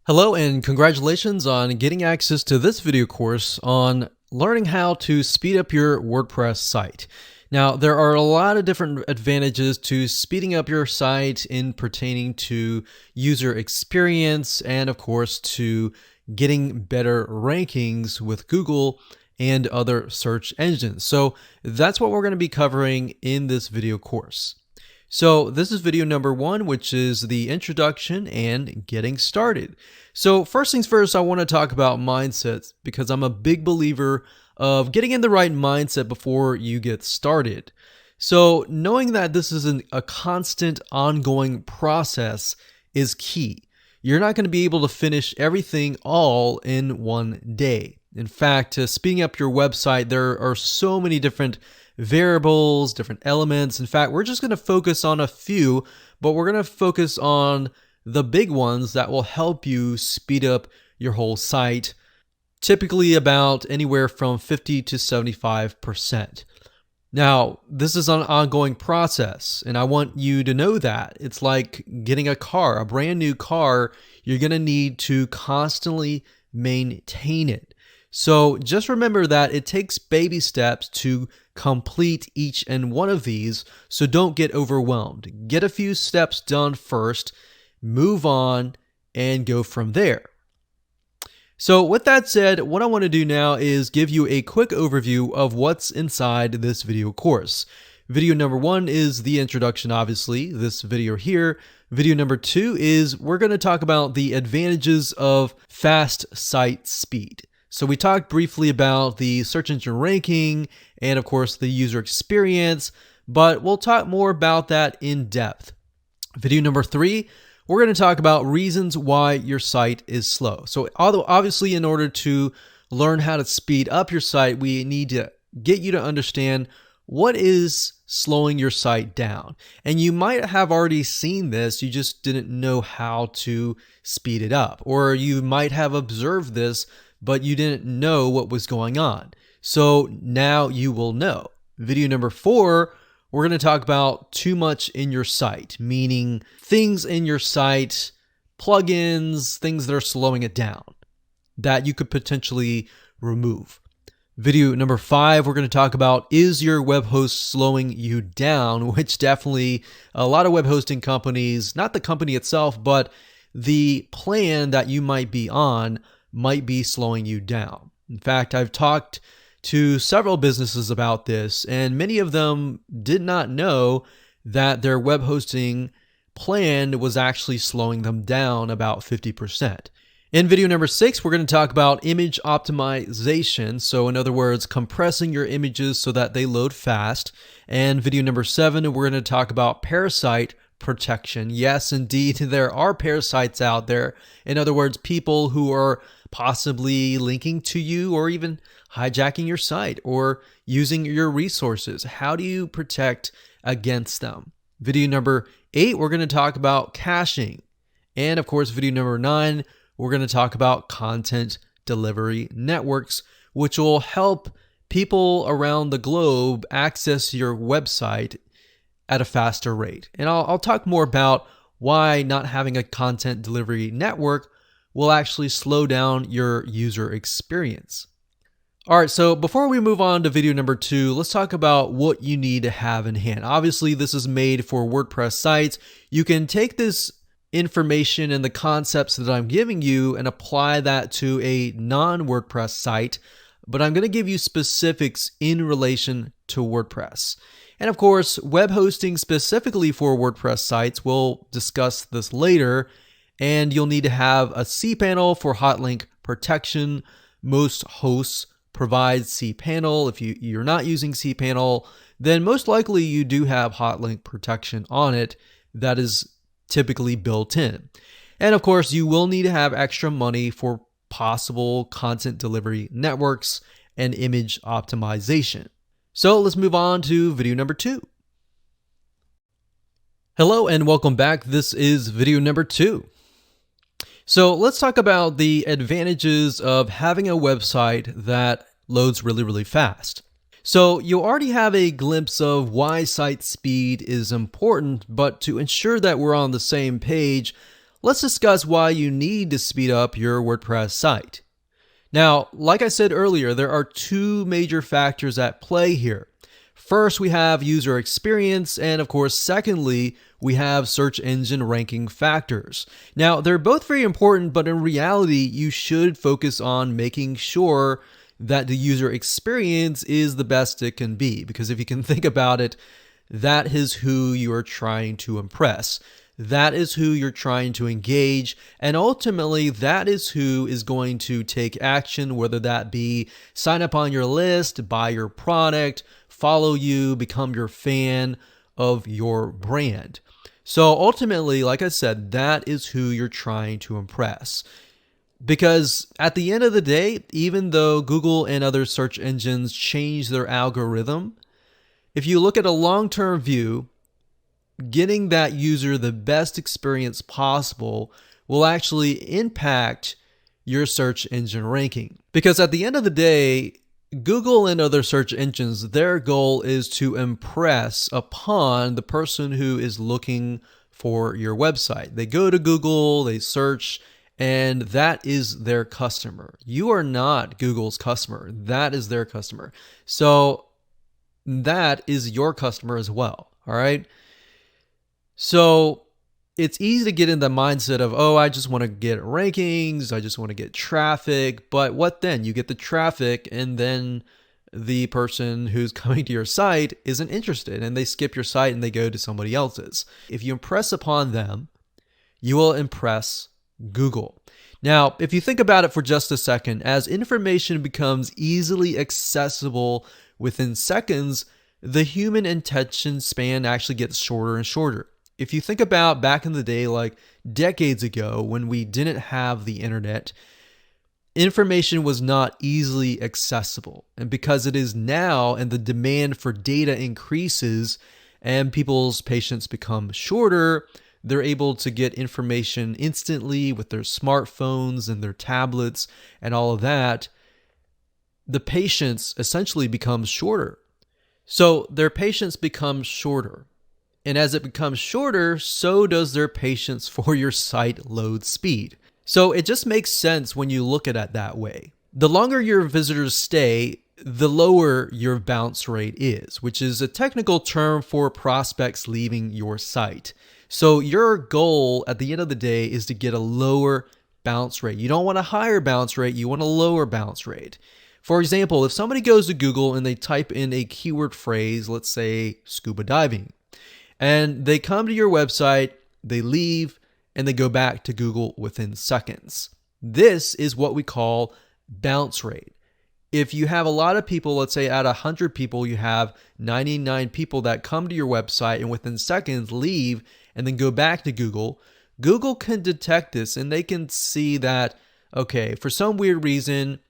Hello and congratulations on getting access to this video course on learning how to speed up your WordPress site. Now, there are a lot of different advantages to speeding up your site in pertaining to user experience and of course to getting better rankings with Google and other search engines. So that's what we're going to be covering in this video course. So this is video number 1, which is the introduction and getting started. So first things first, I want to talk about mindsets because I'm a big believer of getting in the right mindset before you get started. So knowing that this is a constant ongoing process is key. You're not going to be able to finish everything all in one day. In fact, speeding up your website, there are so many different variables, different elements. In fact, we're just going to focus on a few, but we're going to focus on the big ones that will help you speed up your whole site, typically about anywhere from 50 to 75%. Now, this is an ongoing process, and I want you to know that. It's like getting a car, a brand new car. You're going to need to constantly maintain it. So just remember that it takes baby steps to complete each and one of these, so don't get overwhelmed. Get a few steps done first, move on, and go from there. So with that said, what I want to do now is give you a quick overview of what's inside this video course. Video number 1 is the introduction, obviously, this video here. Video number 2 is we're going to talk about the advantages of fast site speed. So we talked briefly about the search engine ranking and of course the user experience, but we'll talk more about that in depth. Video number 3, we're going to talk about reasons why your site is slow. So although obviously in order to learn how to speed up your site, we need to get you to understand what is slowing your site down. And you might have already seen this, you just didn't know how to speed it up. Or you might have observed this, but you didn't know what was going on. So now you will know. Video number 4, we're going to talk about too much in your site, meaning things in your site, plugins, things that are slowing it down that you could potentially remove. Video number 5, we're going to talk about, is your web host slowing you down? Which definitely a lot of web hosting companies, not the company itself, but the plan that you might be on might be slowing you down. In fact, I've talked to several businesses about this, and many of them did not know that their web hosting plan was actually slowing them down about 50%. In video number 6, we're going to talk about image optimization. So in other words, compressing your images so that they load fast. And video number 7, we're going to talk about parasite protection. Yes, indeed, there are parasites out there. In other words, people who are possibly linking to you or even hijacking your site or using your resources. How do you protect against them? Video number 8, we're going to talk about caching. And of course, video number 9, we're going to talk about content delivery networks, which will help people around the globe access your website at a faster rate. And I'll talk more about why not having a content delivery network will actually slow down your user experience. All right, so before we move on to video number 2, let's talk about what you need to have in hand. Obviously, this is made for WordPress sites. You can take this information and the concepts that I'm giving you and apply that to a non-WordPress site, but I'm going to give you specifics in relation to WordPress. And of course, web hosting specifically for WordPress sites, we'll discuss this later, and you'll need to have a cPanel for hotlink protection. Most hosts provide cPanel. If you're not using cPanel, then most likely you do have hotlink protection on it that is typically built in. And of course, you will need to have extra money for possible content delivery networks and image optimization. So let's move on to video number 2. Hello and welcome back. This is video number 2. So let's talk about the advantages of having a website that loads really, really fast. So you already have a glimpse of why site speed is important, but to ensure that we're on the same page, let's discuss why you need to speed up your WordPress site. Now, like I said earlier, there are two major factors at play here. First, we have user experience, and of course, secondly, we have search engine ranking factors. Now, they're both very important, but in reality, you should focus on making sure that the user experience is the best it can be, because if you can think about it, that is who you're trying to impress. That is who you're trying to engage, and ultimately that is who is going to take action, whether that be sign up on your list, buy your product, follow you, become your fan of your brand. So ultimately, like I said, that is who you're trying to impress. Because at the end of the day, even though Google and other search engines change their algorithm, if you look at a long-term view, getting that user the best experience possible will actually impact your search engine ranking. Because at the end of the day, Google and other search engines, their goal is to impress upon the person who is looking for your website. They go to Google, they search, and that is their customer. You are not Google's customer. That is their customer. So that is your customer as well. All right. So it's easy to get in the mindset of, oh, I just want to get rankings. I just want to get traffic. But what then? You get the traffic and then the person who's coming to your site isn't interested and they skip your site and they go to somebody else's. If you impress upon them, you will impress Google. Now, if you think about it for just a second, as information becomes easily accessible within seconds, the human attention span actually gets shorter and shorter. If you think about back in the day, like decades ago, when we didn't have the internet, information was not easily accessible. And because it is now and the demand for data increases and people's patience become shorter, they're able to get information instantly with their smartphones and their tablets and all of that. The patience essentially becomes shorter. So their patience becomes shorter. And as it becomes shorter, so does their patience for your site load speed. So it just makes sense when you look at it that way. The longer your visitors stay, the lower your bounce rate is, which is a technical term for prospects leaving your site. So your goal at the end of the day is to get a lower bounce rate. You don't want a higher bounce rate, you want a lower bounce rate. For example, if somebody goes to Google and they type in a keyword phrase, let's say scuba diving, and they come to your website, they leave, and they go back to Google within seconds. This is what we call bounce rate. If you have a lot of people, let's say out of 100 people, you have 99 people that come to your website and within seconds leave and then go back to Google, Google can detect this and they can see that, okay, for some weird reason,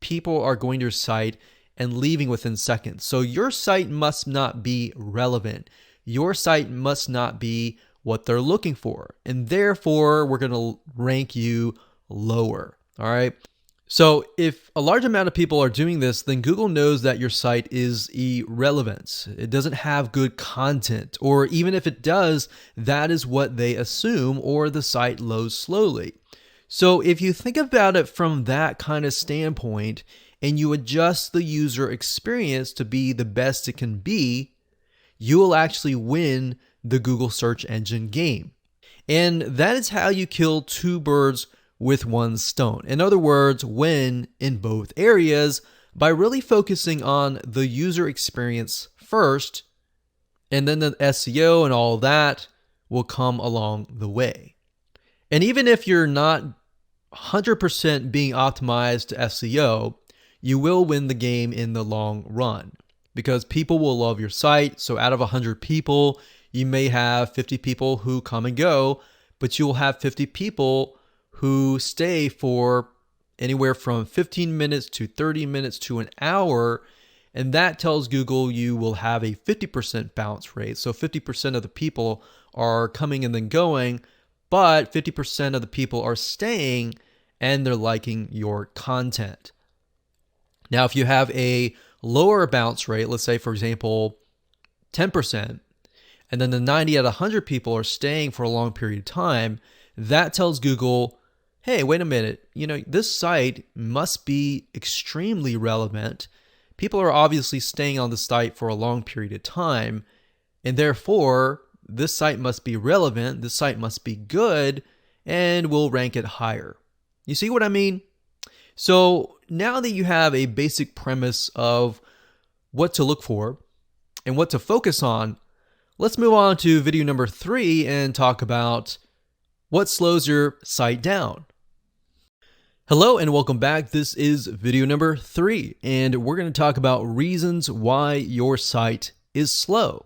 people are going to your site and leaving within seconds. So your site must not be relevant. Your site must not be what they're looking for. And therefore, we're going to rank you lower. All right. So if a large amount of people are doing this, then Google knows that your site is irrelevant. It doesn't have good content, or even if it does, that is what they assume, or the site loads slowly. So if you think about it from that kind of standpoint and you adjust the user experience to be the best it can be, you will actually win the Google search engine game. And that is how you kill two birds with one stone. In other words, win in both areas by really focusing on the user experience first, and then the SEO and all that will come along the way. And even if you're not 100% being optimized to SEO, you will win the game in the long run because people will love your site. So out of 100 people, you may have 50 people who come and go, but you will have 50 people who stay for anywhere from 15 minutes to 30 minutes to an hour. And that tells Google you will have a 50% bounce rate. So 50% of the people are coming and then going, but 50% of the people are staying and they're liking your content. Now, if you have a lower bounce rate, let's say, for example, 10%, and then the 90 out of 100 people are staying for a long period of time, that tells Google, hey, wait a minute, this site must be extremely relevant. People are obviously staying on the site for a long period of time, and therefore this site must be relevant, this site must be good, and we'll rank it higher. You see what I mean? So now that you have a basic premise of what to look for and what to focus on, let's move on to video number 3 and talk about what slows your site down. Hello and welcome back. This is video number 3, and we're going to talk about reasons why your site is slow.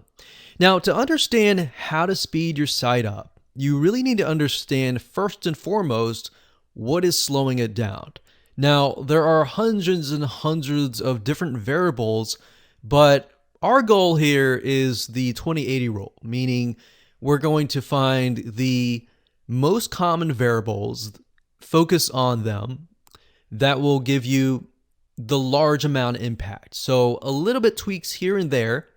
Now, to understand how to speed your site up, you really need to understand first and foremost what is slowing it down. Now, there are hundreds and hundreds of different variables, but our goal here is the 20/80 rule, meaning we're going to find the most common variables, focus on them, that will give you the large amount of impact. So a little bit tweaks here and there,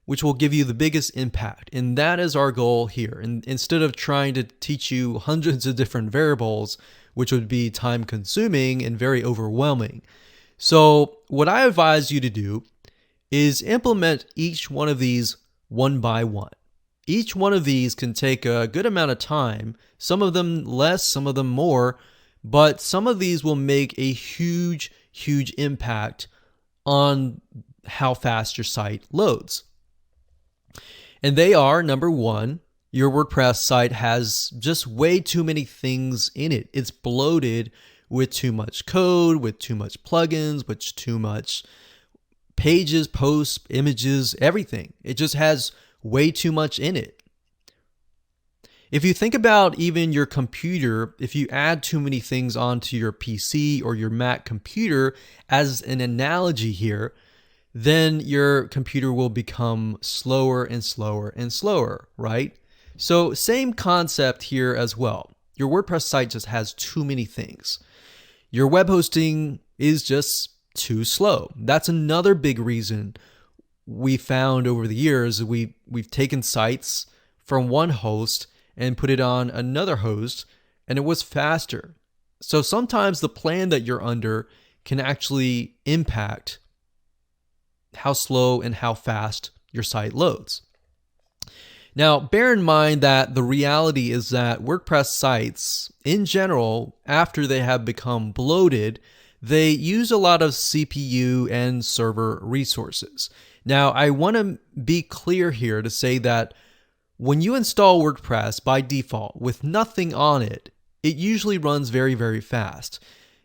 which will give you the biggest impact. And that is our goal here. And instead of trying to teach you hundreds of different variables, which would be time consuming and very overwhelming. So what I advise you to do is implement each one of these one by one. Each one of these can take a good amount of time, some of them less, some of them more, but some of these will make a huge, huge impact on how fast your site loads. And they are, number 1, your WordPress site has just way too many things in it. It's bloated with too much code, with too much plugins, with too much pages, posts, images, everything. It just has way too much in it. If you think about even your computer, if you add too many things onto your PC or your Mac computer as an analogy here, then your computer will become slower and slower and slower, right? So same concept here as well. Your WordPress site just has too many things. Your web hosting is just too slow. That's another big reason we found over the years. We've taken sites from one host and put it on another host, and it was faster. So sometimes the plan that you're under can actually impact how slow and how fast your site loads. Now, bear in mind that the reality is that WordPress sites, in general, after they have become bloated, they use a lot of CPU and server resources. Now, I want to be clear here to say that when you install WordPress by default with nothing on it, it usually runs very, very fast.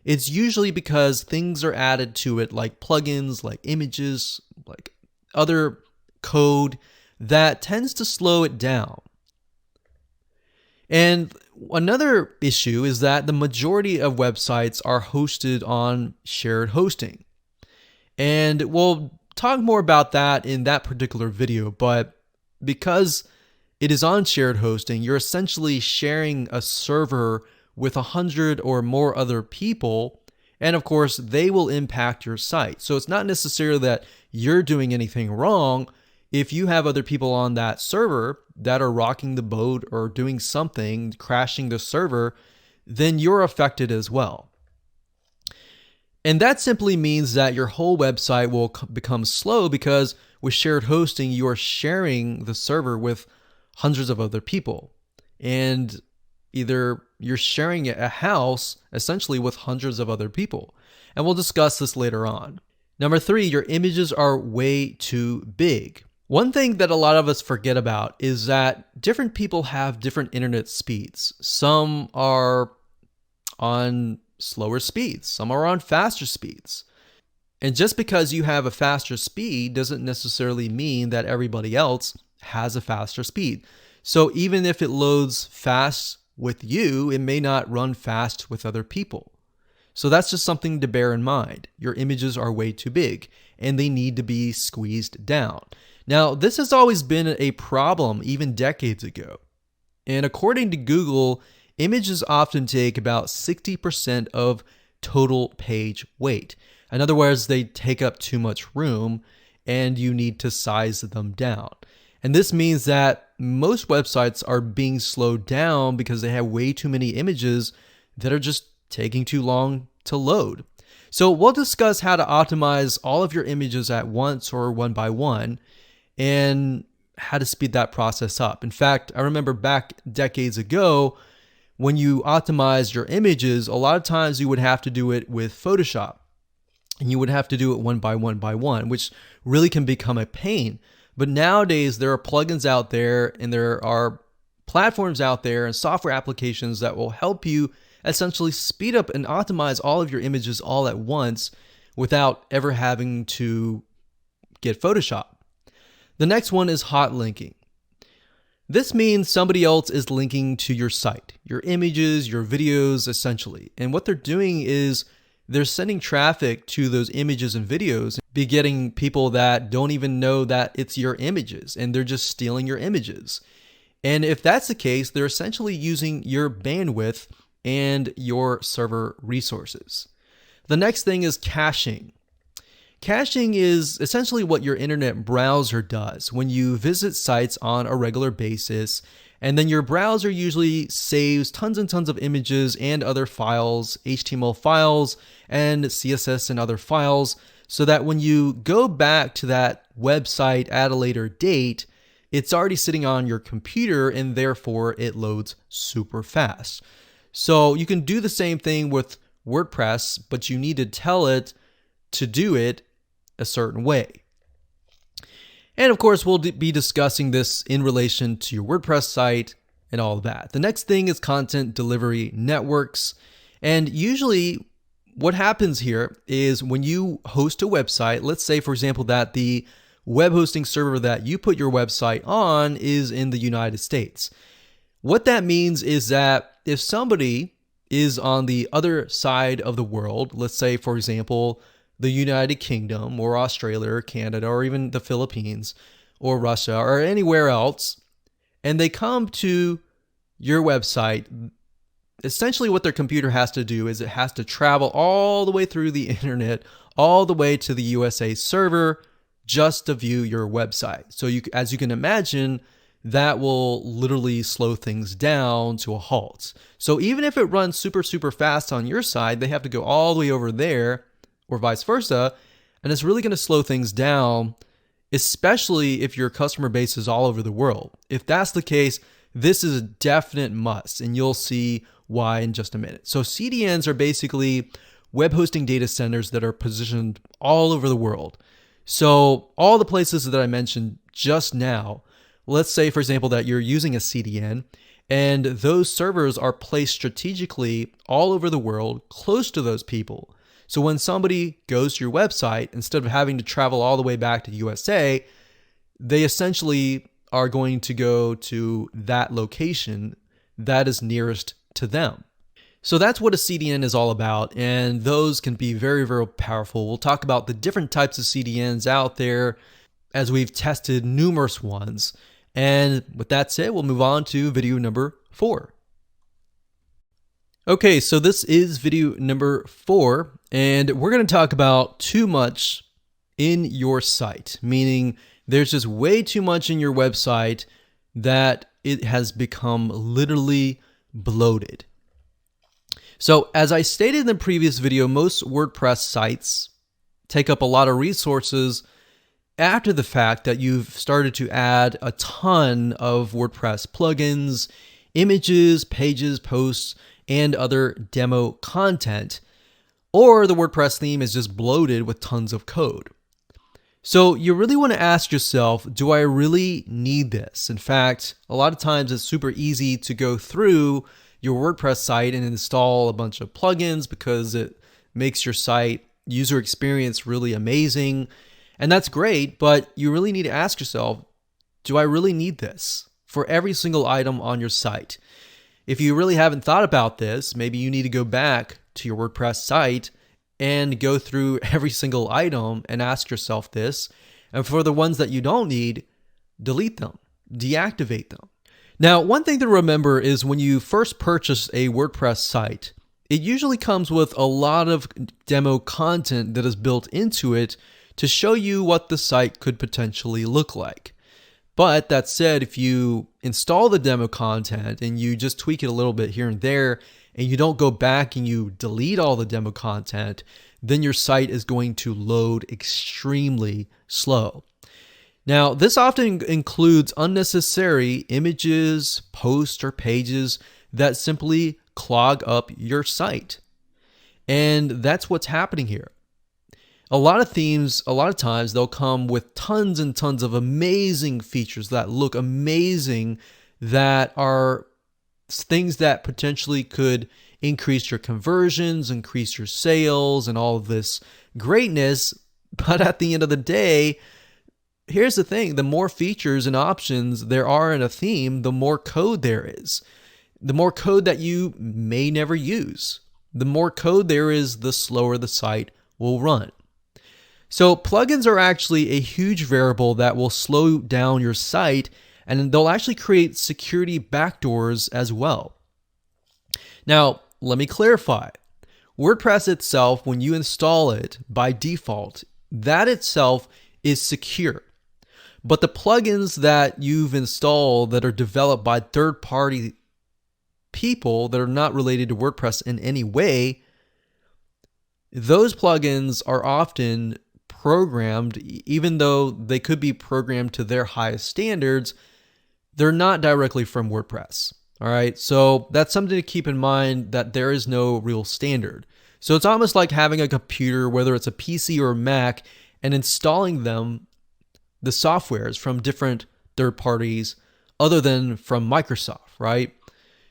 It's usually because things are added to it like plugins, like images, like other code that tends to slow it down. And another issue is that the majority of websites are hosted on shared hosting. And we'll talk more about that in that particular video, but because it is on shared hosting, you're essentially sharing a server with 100 or more other people, and of course, they will impact your site. So it's not necessarily that you're doing anything wrong. If you have other people on that server that are rocking the boat or doing something, crashing the server, then you're affected as well. And that simply means that your whole website will become slow because with shared hosting, you are sharing the server with hundreds of other people. And either you're sharing a house essentially with hundreds of other people. And we'll discuss this later on. Number 3, your images are way too big. One thing that a lot of us forget about is that different people have different internet speeds. Some are on slower speeds, some are on faster speeds. And just because you have a faster speed doesn't necessarily mean that everybody else has a faster speed. So even if it loads fast with you, it may not run fast with other people. So that's just something to bear in mind. Your images are way too big and they need to be squeezed down. Now, this has always been a problem even decades ago. And according to Google, images often take about 60% of total page weight. In other words, they take up too much room and you need to size them down. And this means that most websites are being slowed down because they have way too many images that are just taking too long to load. So we'll discuss how to optimize all of your images at once or one by one, and how to speed that process up. In fact, I remember back decades ago, when you optimized your images, a lot of times you would have to do it with Photoshop, and you would have to do it one by one, which really can become a pain. But nowadays, there are plugins out there, and there are platforms out there and software applications that will help you essentially speed up and optimize all of your images all at once without ever having to get Photoshop. The next one is hot linking. This means somebody else is linking to your site, your images, your videos, essentially. And what they're doing is they're sending traffic to those images and videos, be getting people that don't even know that it's your images, and they're just stealing your images. And if that's the case, they're essentially using your bandwidth and your server resources. The next thing is caching. Caching is essentially what your internet browser does when you visit sites on a regular basis, and then your browser usually saves tons and tons of images and other files, HTML files and CSS and other files, so that when you go back to that website at a later date, it's already sitting on your computer and therefore it loads super fast. So you can do the same thing with WordPress, but you need to tell it to do it a certain way. And of course, we'll be discussing this in relation to your WordPress site and all of that. The next thing is content delivery networks. And usually what happens here is when you host a website, let's say, for example, that the web hosting server that you put your website on is in the United States. What that means is that if somebody is on the other side of the world, let's say, for example, the United Kingdom or Australia or Canada or even the Philippines or Russia or anywhere else, and they come to your website, essentially what their computer has to do is it has to travel all the way through the internet, all the way to the USA server just to view your website. So as you can imagine, that will literally slow things down to a halt. So even if it runs super, super fast on your side, they have to go all the way over there or vice versa, and it's really going to slow things down, especially if your customer base is all over the world. If that's the case, this is a definite must, and you'll see why in just a minute. So CDNs are basically web hosting data centers that are positioned all over the world. So all the places that I mentioned just now, let's say, for example, that you're using a CDN, and those servers are placed strategically all over the world, close to those people. So when somebody goes to your website, instead of having to travel all the way back to USA, they essentially are going to go to that location that is nearest to them. So that's what a CDN is all about, and those can be very, very powerful. We'll talk about the different types of CDNs out there as we've tested numerous ones. And with that said, we'll move on to video number 4. Okay, so this is video number 4, and we're going to talk about too much in your site, meaning there's just way too much in your website that it has become literally bloated. So as I stated in the previous video, most WordPress sites take up a lot of resources after the fact that you've started to add a ton of WordPress plugins, images, pages, posts, and other demo content, or the WordPress theme is just bloated with tons of code. So you really want to ask yourself, do I really need this? In fact, a lot of times it's super easy to go through your WordPress site and install a bunch of plugins because it makes your site user experience really amazing. And that's great, but you really need to ask yourself, do I really need this for every single item on your site? If you really haven't thought about this, maybe you need to go back to your WordPress site and go through every single item and ask yourself this. And for the ones that you don't need, delete them, deactivate them. Now, one thing to remember is when you first purchase a WordPress site, it usually comes with a lot of demo content that is built into it to show you what the site could potentially look like. But that said, if you install the demo content and you just tweak it a little bit here and there, and you don't go back and you delete all the demo content, then your site is going to load extremely slow. Now, this often includes unnecessary images, posts, or pages that simply clog up your site. And that's what's happening here. A lot of themes, a lot of times, they'll come with tons and tons of amazing features that look amazing, that are things that potentially could increase your conversions, increase your sales, and all of this greatness. But at the end of the day, here's the thing: the more features and options there are in a theme, the more code there is. The more code that you may never use. The more code there is, the slower the site will run. So plugins are actually a huge variable that will slow down your site, and they'll actually create security backdoors as well. Now, let me clarify. WordPress itself, when you install it by default, that itself is secure. But the plugins that you've installed that are developed by third-party people that are not related to WordPress in any way, those plugins are often programmed, even though they could be programmed to their highest standards, they're not directly from WordPress. All right, so that's something to keep in mind, that there is no real standard. So it's almost like having a computer, whether it's a PC or a Mac, and installing them, the softwares from different third parties other than from Microsoft, right?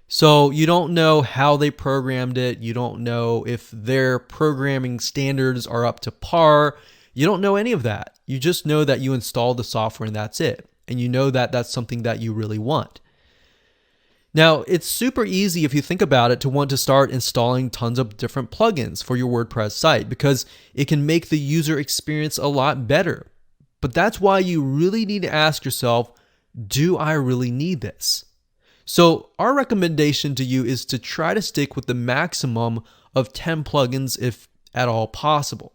So you don't know how they programmed it. You don't know if their programming standards are up to par. You don't know any of that. You just know that you installed the software and that's it. And you know that that's something that you really want. Now, it's super easy, if you think about it, to want to start installing tons of different plugins for your WordPress site, because it can make the user experience a lot better. But that's why you really need to ask yourself, do I really need this? So our recommendation to you is to try to stick with the maximum of 10 plugins if at all possible.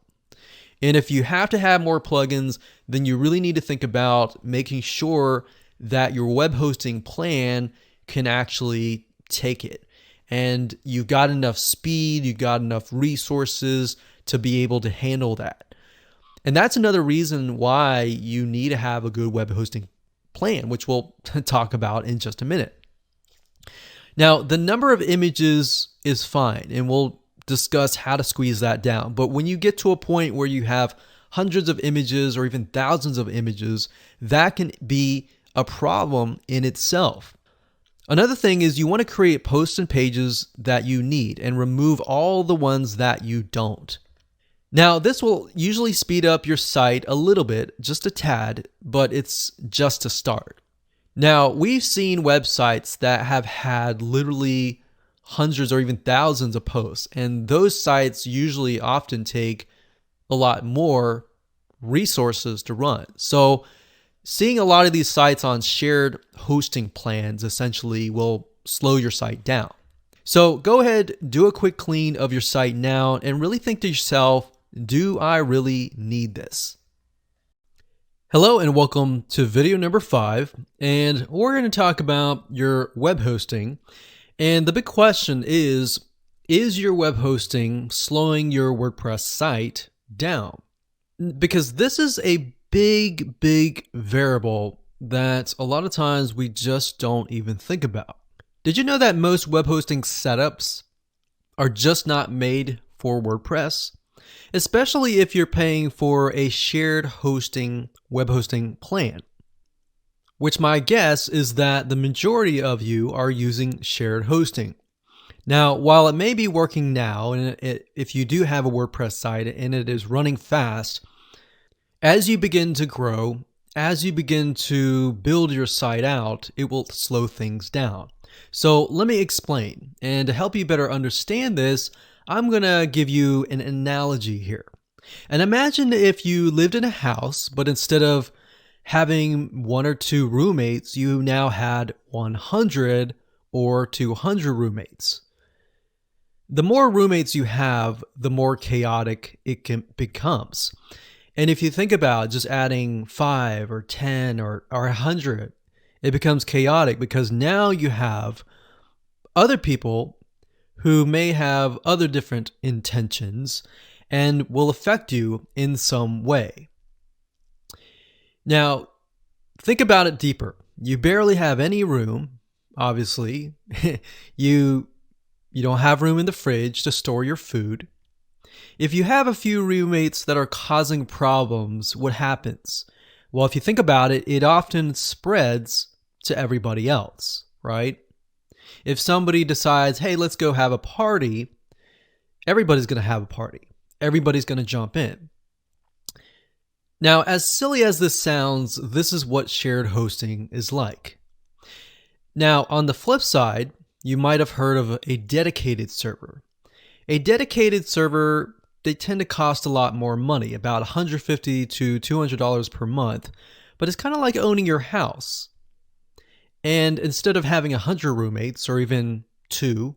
And if you have to have more plugins, then you really need to think about making sure that your web hosting plan can actually take it. And you've got enough speed, you've got enough resources to be able to handle that. And that's another reason why you need to have a good web hosting plan, which we'll talk about in just a minute. Now, the number of images is fine, and we'll discuss how to squeeze that down. But when you get to a point where you have hundreds of images or even thousands of images, that can be a problem in itself. Another thing is you want to create posts and pages that you need and remove all the ones that you don't. Now, this will usually speed up your site a little bit, just a tad, but it's just a start. Now, we've seen websites that have had literally hundreds or even thousands of posts, and those sites usually often take a lot more resources to run. So seeing a lot of these sites on shared hosting plans essentially will slow your site down. So go ahead, do a quick clean of your site now, and really think to yourself, do I really need this? Hello and welcome to video number 5, and we're going to talk about your web hosting. And the big question is your web hosting slowing your WordPress site down? Because this is a big variable that a lot of times we just don't even think about. Did you know that most web hosting setups are just not made for WordPress? Especially if you're paying for a shared hosting web hosting plan, which my guess is that the majority of you are using shared hosting. Now, while it may be working now, and if you do have a WordPress site and it is running fast, as you begin to grow, as you begin to build your site out, it will slow things down. So let me explain. And to help you better understand this, I'm going to give you an analogy here. And imagine if you lived in a house, but instead of having 1 or 2 roommates, you now had 100 or 200 roommates. The more roommates you have, the more chaotic it becomes. And if you think about just adding 5 or 10 or 100, it becomes chaotic because now you have other people who may have other different intentions and will affect you in some way. Now, think about it deeper. You barely have any room, obviously. you don't have room in the fridge to store your food. If you have a few roommates that are causing problems, what happens? Well, if you think about it, it often spreads to everybody else, right? If somebody decides, hey, let's go have a party, everybody's going to have a party. Everybody's going to jump in. Now, as silly as this sounds, this is what shared hosting is like. Now, on the flip side, you might have heard of a dedicated server. A dedicated server, they tend to cost a lot more money, about $150 to $200 per month, but it's kind of like owning your house. And instead of having 100 roommates or even 2,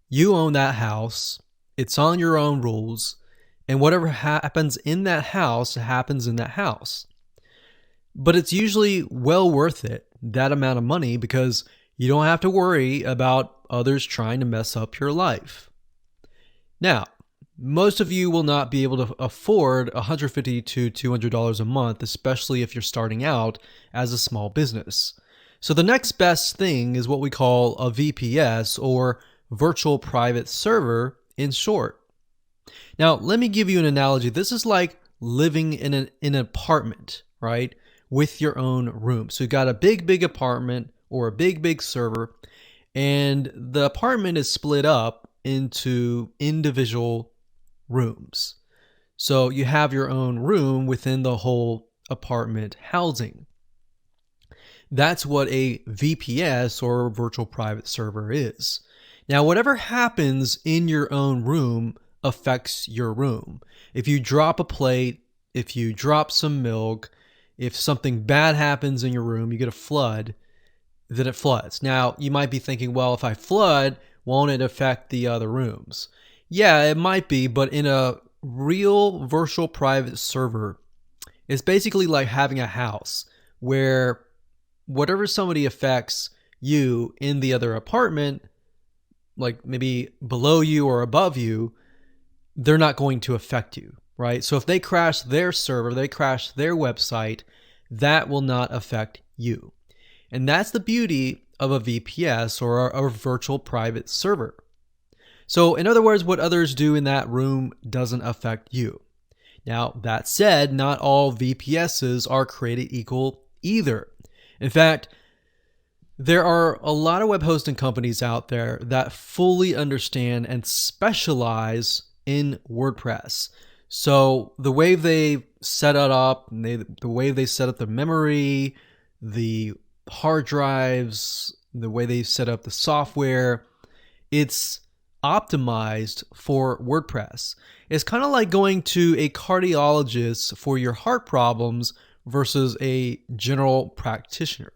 you own that house, it's on your own rules, and whatever happens in that house happens in that house. But it's usually well worth it, that amount of money, because you don't have to worry about others trying to mess up your life. Now, most of you will not be able to afford $150 to $200 a month, especially if you're starting out as a small business. So the next best thing is what we call a VPS, or virtual private server in short. Now, let me give you an analogy. This is like living in an apartment, right? With your own room. So you got a big apartment or a big server, and the apartment is split up into individual rooms. So you have your own room within the whole apartment housing. That's what a VPS, or virtual private server, is. Now, whatever happens in your own room affects your room. If you drop a plate, if you drop some milk, if something bad happens in your room, you get a flood, then it floods. Now, you might be thinking, well, if I flood, won't it affect the other rooms? Yeah, it might be, but in a real virtual private server, it's basically like having a house where whatever somebody affects you in the other apartment, like maybe below you or above you, they're not going to affect you, right? So if they crash their server, they crash their website, that will not affect you. And that's the beauty of a VPS, or a virtual private server. So in other words, what others do in that room doesn't affect you. Now, that said, not all VPSs are created equal either. In fact, there are a lot of web hosting companies out there that fully understand and specialize in WordPress. So the way they set it up, the way they set up the memory, the hard drives, the way they set up the software, it's optimized for WordPress. It's kind of like going to a cardiologist for your heart problems versus a general practitioner.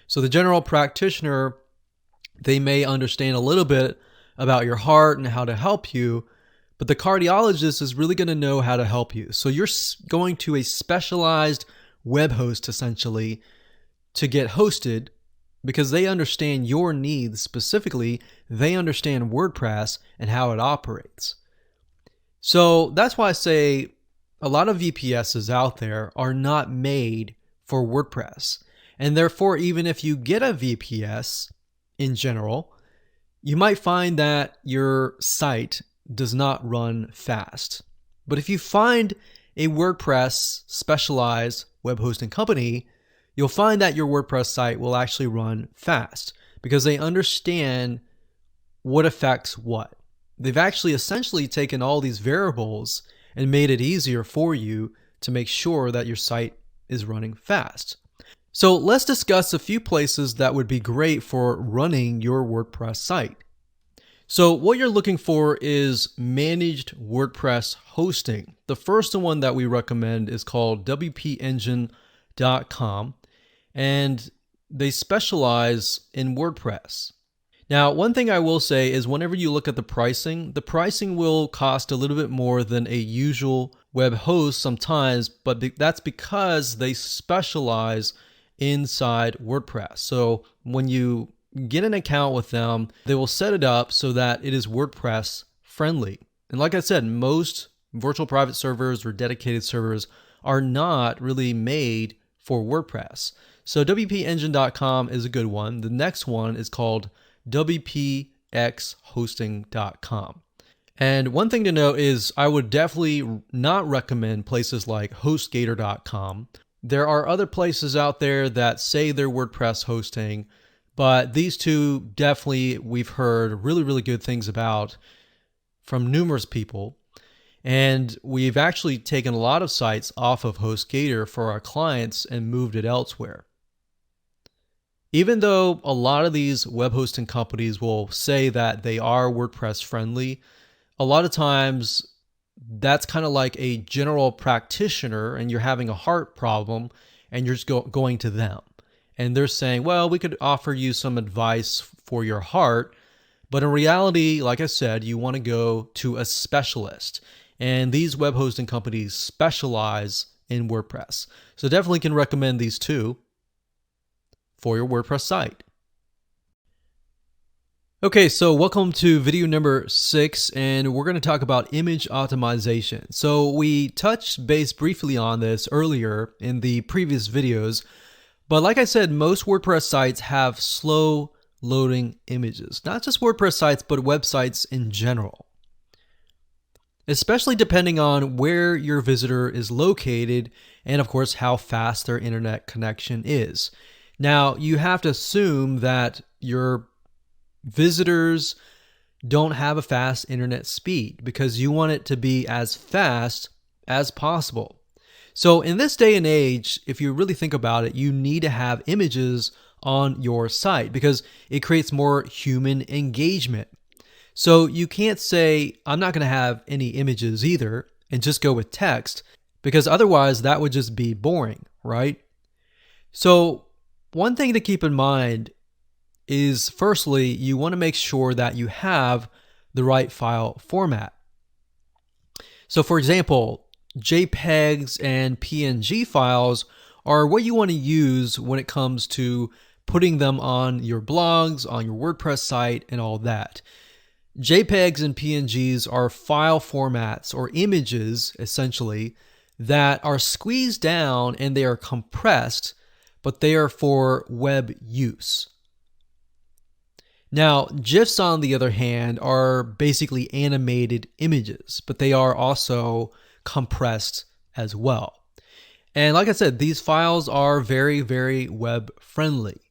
So the general practitioner, they may understand a little bit about your heart and how to help you, but the cardiologist is really going to know how to help you. So you're going to a specialized web host, essentially, to get hosted, because they understand your needs specifically. They understand WordPress and how it operates. So that's why I say a lot of VPSs out there are not made for WordPress. And therefore, even if you get a VPS in general, you might find that your site does not run fast. But if you find a WordPress specialized web hosting company, you'll find that your WordPress site will actually run fast, because they understand what affects what. They've actually essentially taken all these variables and made it easier for you to make sure that your site is running fast. So let's discuss a few places that would be great for running your WordPress site. So what you're looking for is managed WordPress hosting. The first one that we recommend is called wpengine.com, and they specialize in WordPress. Now, one thing I will say is whenever you look at the pricing will cost a little bit more than a usual web hosts sometimes, but that's because they specialize inside WordPress. So when you get an account with them, they will set it up so that it is WordPress friendly. And like I said, most virtual private servers or dedicated servers are not really made for WordPress. So WPEngine.com is a good one. The next one is called WPXHosting.com. And one thing to note is I would definitely not recommend places like HostGator.com. There are other places out there that say they're WordPress hosting, but these two definitely we've heard really, really good things about from numerous people. And we've actually taken a lot of sites off of HostGator for our clients and moved it elsewhere. Even though a lot of these web hosting companies will say that they are WordPress friendly, a lot of times that's kind of like a general practitioner and you're having a heart problem and you're just going to them. And they're saying, well, we could offer you some advice for your heart. But in reality, like I said, you want to go to a specialist. And these web hosting companies specialize in WordPress. So definitely can recommend these two for your WordPress site. Okay, so welcome to video number 6, and we're going to talk about image optimization. So we touched base briefly on this earlier in the previous videos, but like I said, most WordPress sites have slow loading images. Not just WordPress sites, but websites in general. Especially depending on where your visitor is located and of course how fast their internet connection is. Now, you have to assume that your visitors don't have a fast internet speed because you want it to be as fast as possible. So in this day and age, if you really think about it, you need to have images on your site because it creates more human engagement. So you can't say, I'm not going to have any images either and just go with text because otherwise that would just be boring, right? So one thing to keep in mind is firstly, you want to make sure that you have the right file format. So for example, JPEGs and PNG files are what you want to use when it comes to putting them on your blogs, on your WordPress site, and all that. JPEGs and PNGs are file formats or images, essentially, that are squeezed down and they are compressed, but they are for web use. Now, GIFs, on the other hand, are basically animated images, but they are also compressed as well. And like I said, these files are very, very web friendly.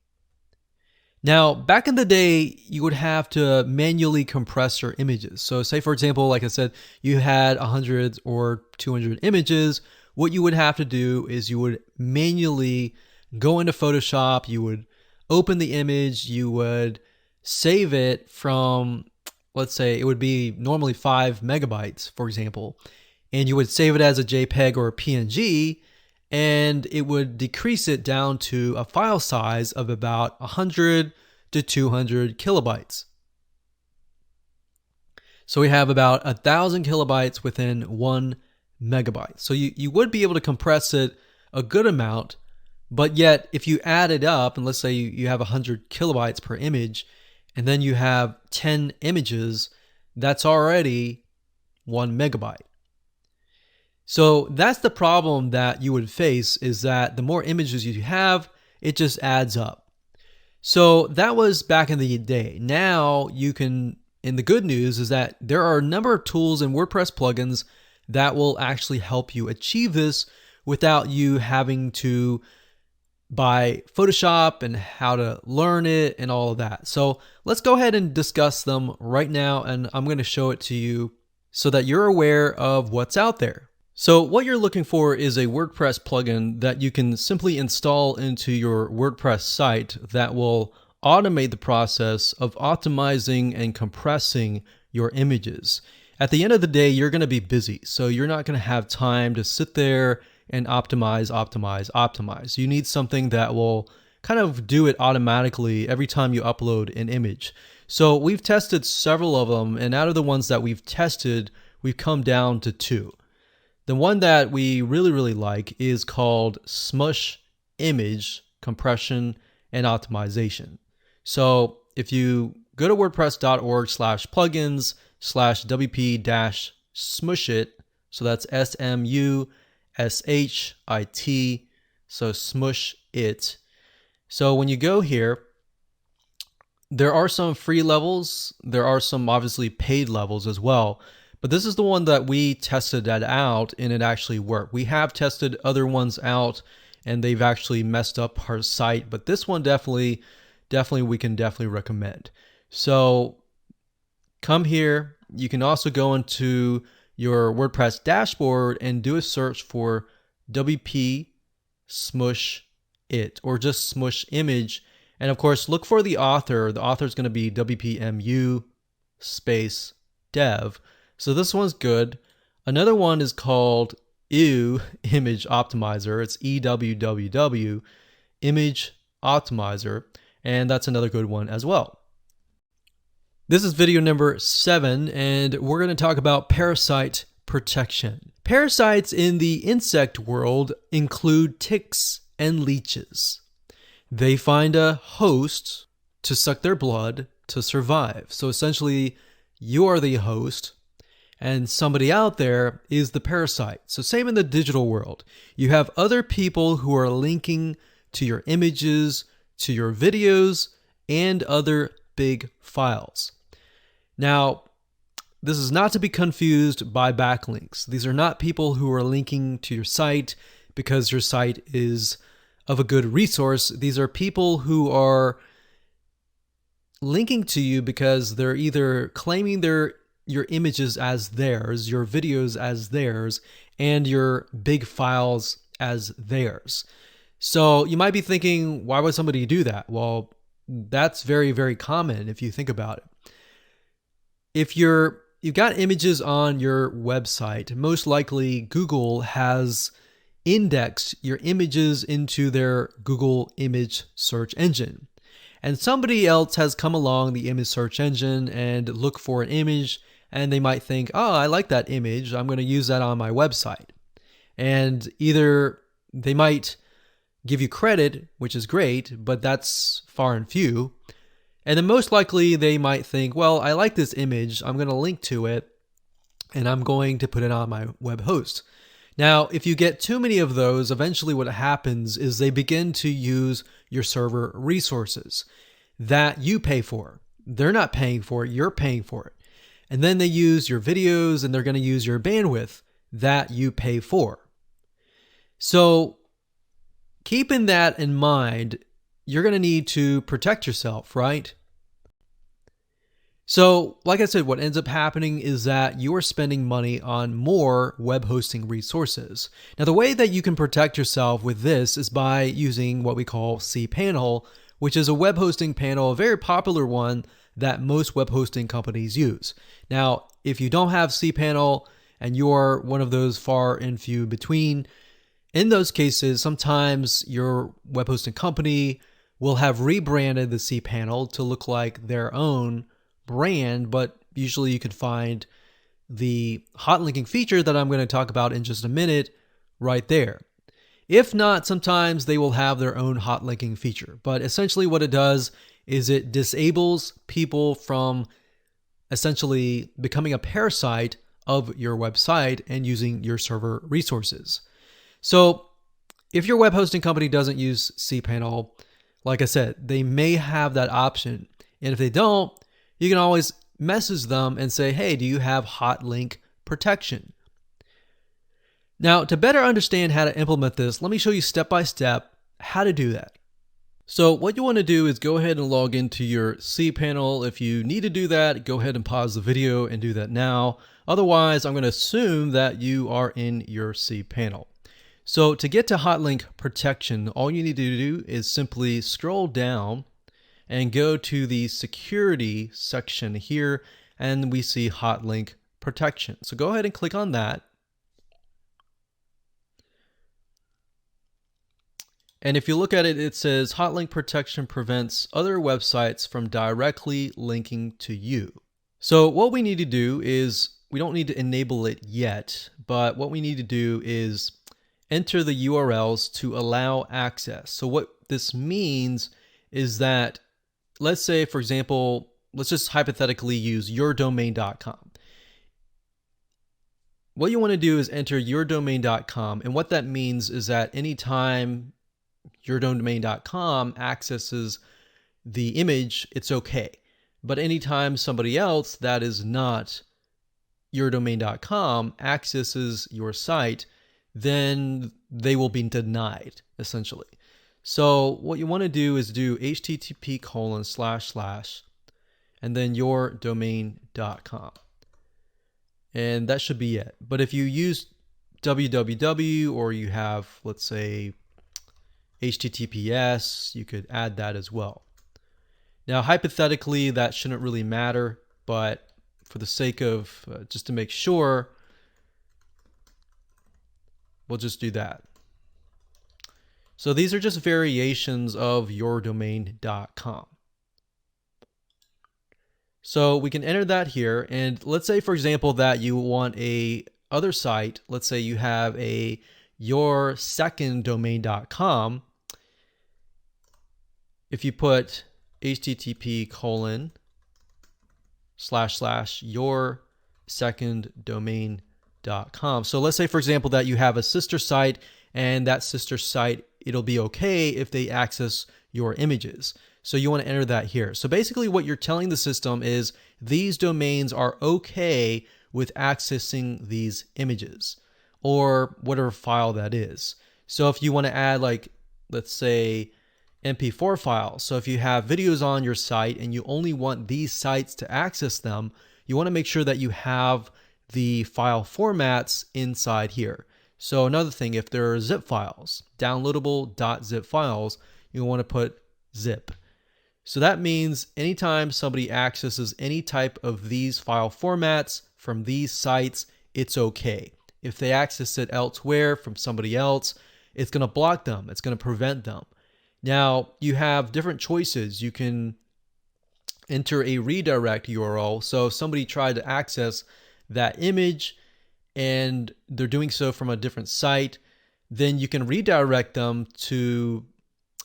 Now, back in the day, you would have to manually compress your images. So say, for example, like I said, you had 100 or 200 images. What you would have to do is you would manually go into Photoshop, you would open the image, you would save it from, let's say it would be normally 5 megabytes, for example, and you would save it as a JPEG or a PNG, and it would decrease it down to a file size of about 100 to 200 kilobytes. So we have about 1,000 kilobytes within 1 megabyte. So you would be able to compress it a good amount, but yet if you add it up, and let's say you have 100 kilobytes per image, and then you have 10 images, that's already 1 megabyte. So that's the problem that you would face, is that the more images you have, it just adds up. So that was back in the day. Now you can, and the good news is that there are a number of tools and WordPress plugins that will actually help you achieve this without you having to buy Photoshop and how to learn it and all of that. So let's go ahead and discuss them right now, and I'm going to show it to you so that you're aware of what's out there. So what you're looking for is a WordPress plugin that you can simply install into your WordPress site that will automate the process of optimizing and compressing your images. At the end of the day, you're going to be busy, so you're not going to have time to sit there and optimize. You need something that will kind of do it automatically every time you upload an image. So we've tested several of them, and out of the ones that we've tested, we've come down to 2. The one that we really like is called Smush Image Compression and Optimization. So if you go to wordpress.org/plugins/wp-smushit, so that's SMUSHIT, so smush it. So when you go here, there are some free levels. There are some obviously paid levels as well. But this is the one that we tested that out and it actually worked. We have tested other ones out and they've actually messed up our site. But this one definitely we can recommend. So come here. You can also go into your WordPress dashboard and do a search for WP Smush It or just Smush Image. And of course, look for the author. The author is going to be WPMU space dev. So this one's good. Another one is called EW Image Optimizer. It's EWWW Image Optimizer. And that's another good one as well. This is video number 7, and we're going to talk about parasite protection. Parasites in the insect world include ticks and leeches. They find a host to suck their blood to survive. So essentially, you are the host, and somebody out there is the parasite. So same in the digital world. You have other people who are linking to your images, to your videos, and other big files. Now, this is not to be confused by backlinks. These are not people who are linking to your site because your site is of a good resource. These are people who are linking to you because they're either claiming your images as theirs, your videos as theirs, and your big files as theirs. So you might be thinking, why would somebody do that? Well, that's very common if you think about it. If you've got images on your website, most likely Google has indexed your images into their Google image search engine. And somebody else has come along the image search engine and look for an image, and they might think, oh, I like that image. I'm going to use that on my website. And either they might give you credit, which is great, but that's far and few. And then most likely they might think, well, I like this image. I'm going to link to it and I'm going to put it on my web host. Now, if you get too many of those, eventually what happens is they begin to use your server resources that you pay for. They're not paying for it, you're paying for it. And then they use your videos and they're going to use your bandwidth that you pay for. So keeping that in mind, you're going to need to protect yourself, right? So, like I said, what ends up happening is that you're spending money on more web hosting resources. Now, the way that you can protect yourself with this is by using what we call cPanel, which is a web hosting panel, a very popular one that most web hosting companies use. Now, if you don't have cPanel and you're one of those far and few between, in those cases, sometimes your web hosting company will have rebranded the cPanel to look like their own brand, but usually you can find the hot linking feature that I'm going to talk about in just a minute right there. If not, sometimes they will have their own hot linking feature, but essentially what it does is it disables people from essentially becoming a parasite of your website and using your server resources. So if your web hosting company doesn't use cPanel, like I said, they may have that option. And if they don't, you can always message them and say, hey, do you have hot link protection? Now, to better understand how to implement this, let me show you step by step how to do that. So what you want to do is go ahead and log into your cPanel. If you need to do that, go ahead and pause the video and do that now. Otherwise, I'm going to assume that you are in your cPanel. So to get to hotlink protection, all you need to do is simply scroll down and go to the security section here, and we see hotlink protection. So go ahead and click on that. And if you look at it, it says hotlink protection prevents other websites from directly linking to you. So what we need to do is we don't need to enable it yet, but what we need to do is enter the URLs to allow access. So what this means is that, let's say, for example, let's just hypothetically use yourdomain.com. What you want to do is enter yourdomain.com, and what that means is that anytime yourdomain.com accesses the image, it's okay. But anytime somebody else that is not yourdomain.com accesses your site, then they will be denied, essentially. So what you want to do is do http:// and then yourdomain.com. And that should be it. But if you use www or you have, let's say, HTTPS, you could add that as well. Now, hypothetically, that shouldn't really matter, but for the sake of just to make sure, we'll just do that. So these are just variations of yourdomain.com. So we can enter that here, and let's say, for example, that you want a other site. Let's say you have a yourseconddomain.com. If you put http:// yourseconddomain.com. So let's say, for example, that you have a sister site, and that sister site, it'll be okay if they access your images. So you want to enter that here. So basically what you're telling the system is these domains are okay with accessing these images or whatever file that is. So if you want to add, like, let's say, MP4 files. So if you have videos on your site and you only want these sites to access them, you want to make sure that you have the file formats inside here. So another thing, if there are zip files, downloadable .zip files, you want to put zip. So that means anytime somebody accesses any type of these file formats from these sites, it's okay. If they access it elsewhere from somebody else, it's going to block them. It's going to prevent them. Now, you have different choices. You can enter a redirect URL. So if somebody tried to access that image and they're doing so from a different site, then you can redirect them to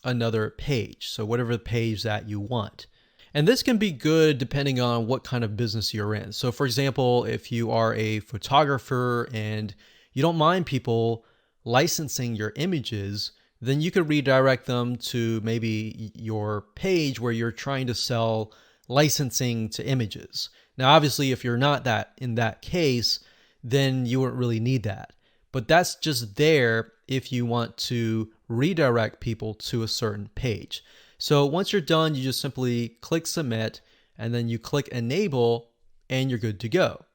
another page. So whatever page that you want. And this can be good depending on what kind of business you're in. So for example, if you are a photographer and you don't mind people licensing your images, then you could redirect them to maybe your page where you're trying to sell licensing to images. Now, obviously, if you're not that in that case, then you wouldn't really need that. But that's just there if you want to redirect people to a certain page. So once you're done, you just simply click submit and then you click enable and you're good to go.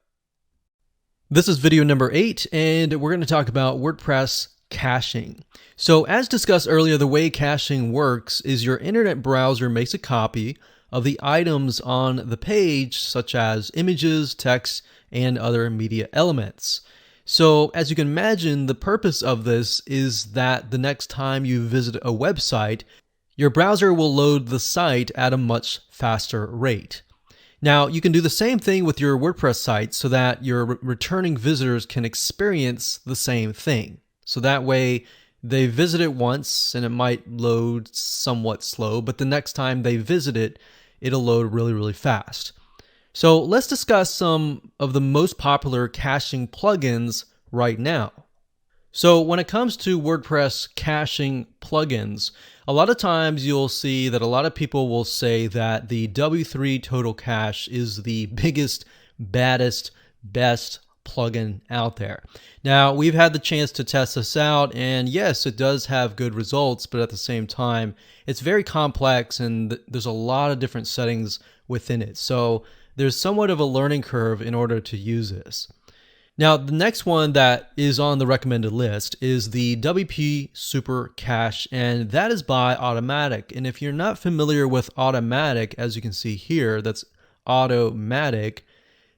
This is video number 8, and we're going to talk about WordPress caching. So as discussed earlier, the way caching works is your internet browser makes a copy of the items on the page, such as images, text, and other media elements. So as you can imagine, the purpose of this is that the next time you visit a website, your browser will load the site at a much faster rate. Now, you can do the same thing with your WordPress site so that your returning visitors can experience the same thing. So that way they visit it once and it might load somewhat slow, but the next time they visit it, it'll load really, really fast. So let's discuss some of the most popular caching plugins right now. So when it comes to WordPress caching plugins, a lot of times you'll see that a lot of people will say that the W3 Total Cache is the biggest, baddest, best plugin out there. Now, we've had the chance to test this out, and yes, it does have good results, but at the same time, it's very complex and there's a lot of different settings within it. So there's somewhat of a learning curve in order to use this. Now, the next one that is on the recommended list is the WP Super Cache, and that is by Automatic. And if you're not familiar with Automatic, as you can see here, that's Automatic.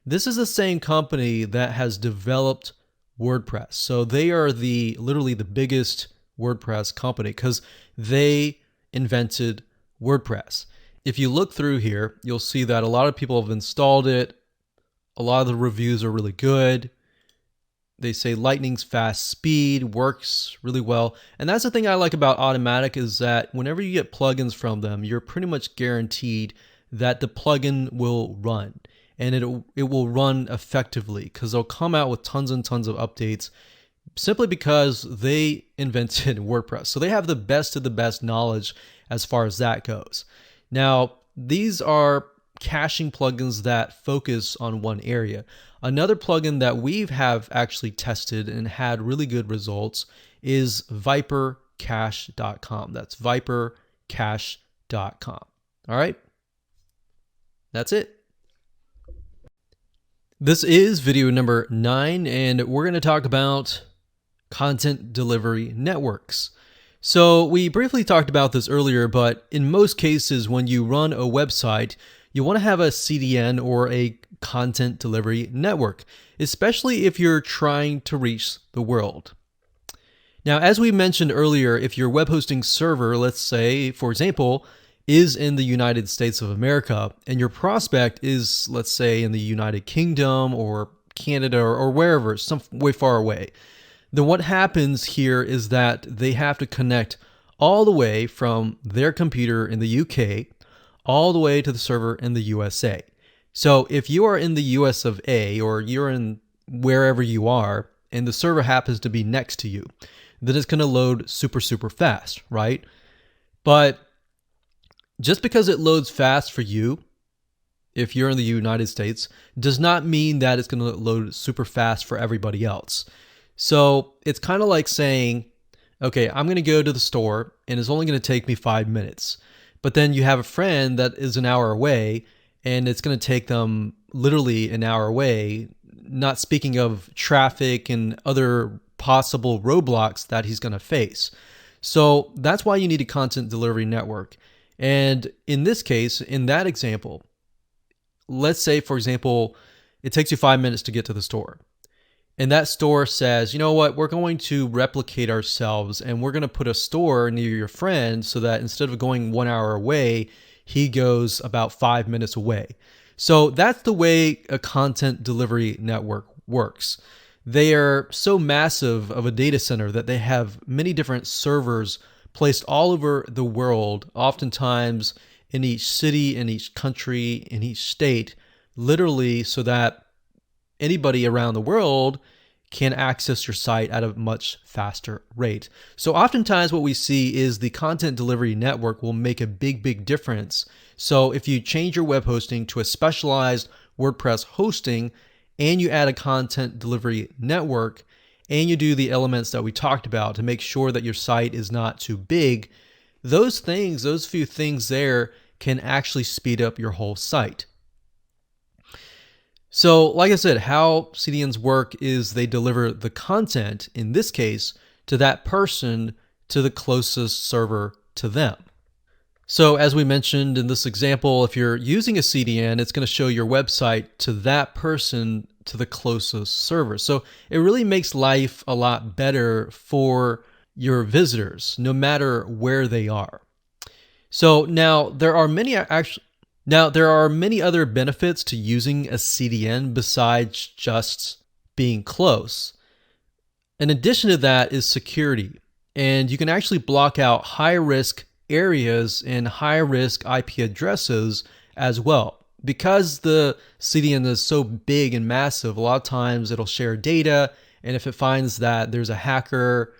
This is the same company that has developed WordPress. So they are literally the biggest WordPress company because they invented WordPress. If you look through here, you'll see that a lot of people have installed it. A lot of the reviews are really good. They say lightning's fast speed works really well. And that's the thing I like about Automatic is that whenever you get plugins from them, you're pretty much guaranteed that the plugin will run, and it will run effectively because they'll come out with tons and tons of updates simply because they invented WordPress. So they have the best of the best knowledge as far as that goes. Now, these are caching plugins that focus on one area. Another plugin that we have actually tested and had really good results is vipercache.com. That's vipercache.com. All right. That's it. This is video number 9, and we're going to talk about content delivery networks. So we briefly talked about this earlier, but in most cases, when you run a website, you want to have a CDN or a content delivery network, especially if you're trying to reach the world. Now, as we mentioned earlier, if your web hosting server, let's say, for example, is in the United States of America, and your prospect is, let's say, in the United Kingdom or Canada or wherever, some way far away, then what happens here is that they have to connect all the way from their computer in the UK all the way to the server in the USA. So if you are in the US of A, or you're in wherever you are, and the server happens to be next to you, then it's going to load super, super fast, right? But just because it loads fast for you, if you're in the United States, does not mean that it's going to load super fast for everybody else. So it's kind of like saying, okay, I'm going to go to the store and it's only going to take me 5 minutes. But then you have a friend that is an hour away and it's going to take them literally an hour away, not speaking of traffic and other possible roadblocks that he's going to face. So that's why you need a content delivery network. And in this case, in that example, let's say, for example, it takes you 5 minutes to get to the store. And that store says, you know what, we're going to replicate ourselves and we're going to put a store near your friend so that instead of going 1 hour away, he goes about 5 minutes away. So that's the way a content delivery network works. They are so massive of a data center that they have many different servers placed all over the world, oftentimes in each city, in each country, in each state, literally so that anybody around the world can access your site at a much faster rate. So oftentimes what we see is the content delivery network will make a big, big difference. So if you change your web hosting to a specialized WordPress hosting and you add a content delivery network and you do the elements that we talked about to make sure that your site is not too big, those few things there can actually speed up your whole site. So like I said, how CDNs work is they deliver the content, in this case, to that person, to the closest server to them. So as we mentioned in this example, if you're using a CDN, it's going to show your website to that person, to the closest server. So it really makes life a lot better for your visitors, no matter where they are. So now there are many other benefits to using a CDN besides just being close. In addition to that is security. And you can actually block out high-risk areas and high-risk IP addresses as well. Because the CDN is so big and massive, a lot of times it'll share data, and if it finds that there's a hacker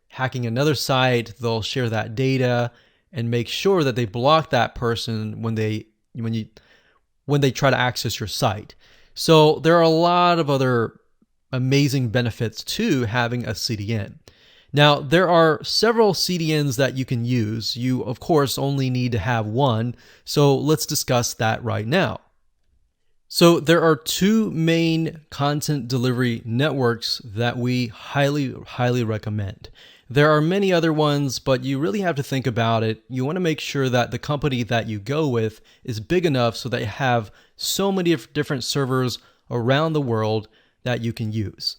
hacking another site, they'll share that data and make sure that they block that person when they try to access your site. So there are a lot of other amazing benefits to having a CDN. Now, there are several CDNs that you can use. You, of course, only need to have one. So let's discuss that right now. So there are two main content delivery networks that we highly, highly recommend. There are many other ones, but you really have to think about it. You want to make sure that the company that you go with is big enough so that you have so many different servers around the world that you can use.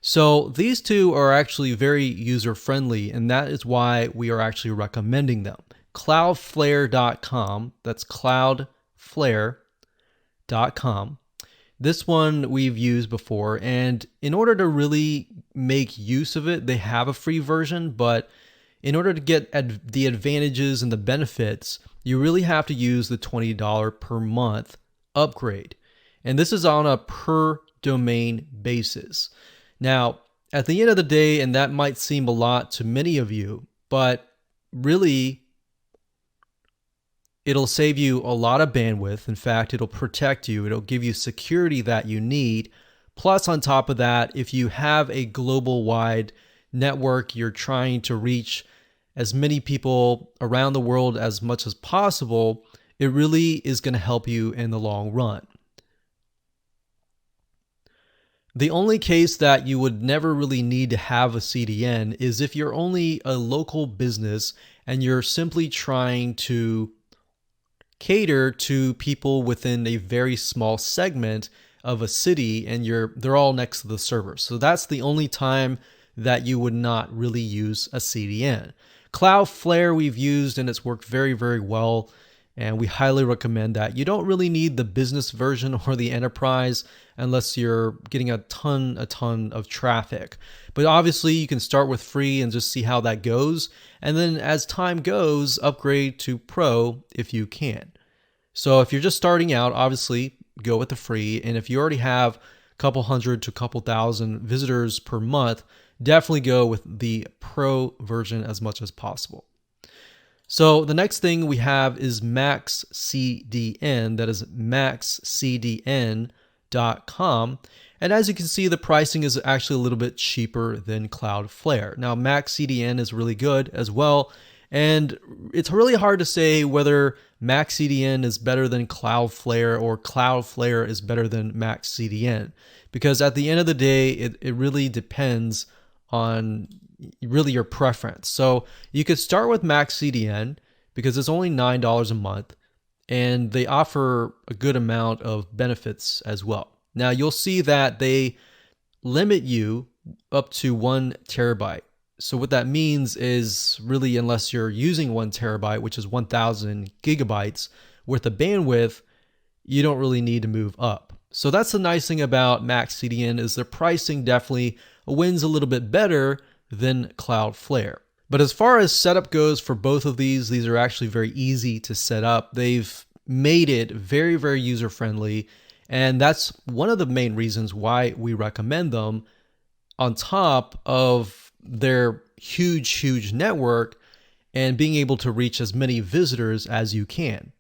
So these two are actually very user-friendly, and that is why we are actually recommending them. Cloudflare.com, that's cloudflare.com. This one we've used before, and in order to really make use of it, they have a free version, but in order to get the advantages and the benefits, you really have to use the $20 per month upgrade. And this is on a per domain basis. Now, at the end of the day, and that might seem a lot to many of you, but really, it'll save you a lot of bandwidth. In fact, it'll protect you. It'll give you security that you need. Plus, on top of that, if you have a global wide network, you're trying to reach as many people around the world as much as possible, it really is going to help you in the long run. The only case that you would never really need to have a CDN is if you're only a local business and you're simply trying to cater to people within a very small segment of a city and they're all next to the server. So that's the only time that you would not really use a CDN. Cloudflare we've used and it's worked very, very well. And we highly recommend that. You don't really need the business version or the enterprise unless you're getting a ton of traffic. But obviously you can start with free and just see how that goes. And then as time goes, upgrade to pro if you can. So if you're just starting out, obviously go with the free. And if you already have a couple hundred to a couple thousand visitors per month, definitely go with the pro version as much as possible. So the next thing we have is MaxCDN, that is maxcdn.com. And as you can see, the pricing is actually a little bit cheaper than Cloudflare. Now, MaxCDN is really good as well. And it's really hard to say whether MaxCDN is better than Cloudflare or Cloudflare is better than MaxCDN. Because at the end of the day, it really depends on really your preference. So you could start with MaxCDN because it's only $9 a month and they offer a good amount of benefits as well. Now you'll see that they limit you up to 1 terabyte. So what that means is really unless you're using 1 terabyte, which is 1000 gigabytes worth of bandwidth, you don't really need to move up. So that's the nice thing about MaxCDN is the pricing definitely wins a little bit better than Cloudflare. But as far as setup goes for both of these are actually very easy to set up. They've made it very, very user-friendly, and that's one of the main reasons why we recommend them on top of their huge network and being able to reach as many visitors as you can.